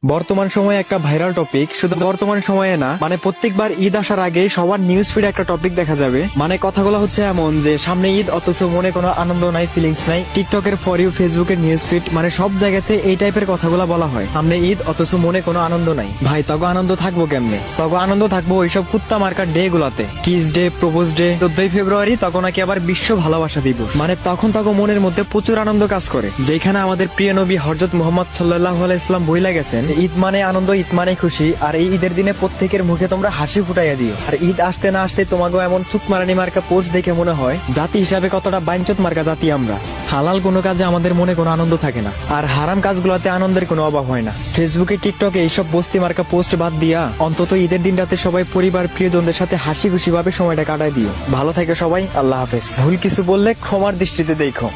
বর্তমান সময়ে একটা ভাইরাল টপিক, শুধু বর্তমান সময়ে না, মানে প্রত্যেকবার ঈদ আসার আগে সবার নিউজ ফিডে একটা টপিক দেখা যাবে। মানে কথাগুলো হচ্ছে এমন যে সামনে ঈদ অথচ মনে কোনো আনন্দ নাই, ফিলিংস নাই। টিকটকের ফর ইউ, ফেসবুকের নিউজ ফিড, মানে সব জায়গাতে এই টাইপের কথাগুলো বলা হয়। সামনে ঈদ অথচ মনে কোনো আনন্দ নাই। ভাই তগো আনন্দ থাকবো কেমনে? তগো আনন্দ থাকবো ওইসব কুত্তা মার্কার ডে গুলাতে। কিস ডে, প্রপোজ ডে, 14ই ফেব্রুয়ারি তখন নাকি আবার বিশ্ব ভালোবাসা দিবস। মানে তখন তগো মনের মধ্যে প্রচুর আনন্দ কাজ করে, যেখানে আমাদের প্রিয় নবী হযরত মুহাম্মদ সাল্লাল্লাহু আলাইহি ওয়াসাল্লাম বইলা গেছেন, ঈদ মানে আনন্দ, ঈদ মানে খুশি। আর এই ঈদের দিনে প্রত্যেকের মুখে তোমরা হাসি ফুটাইয়া দিও। আর ঈদ আসতে না আসতে তোমাকে এমন চুত মারানি মার্কা পোস্ট দেখে মনে হয় জাতি হিসাবে কতটা বাইঞ্চত মার্কা জাতি আমরা। হালাল কোনো কাজে আমাদের মনে কোনো আনন্দ থাকে না, আর হারাম কাজগুলোতে আনন্দের কোনো অভাব হয় না। ফেসবুকে, টিকটকে এইসব বস্তি মার্কা পোস্ট বাদ দিয়া অন্তত ঈদের দিনটাতে সবাই পরিবার প্রিয়জনদের সাথে হাসি খুশি ভাবে সময়টা কাটায় দিও। ভালো থাকে সবাই, আল্লাহ হাফেজ। ভুল কিছু বললে ক্ষমার দৃষ্টিতে দেখো।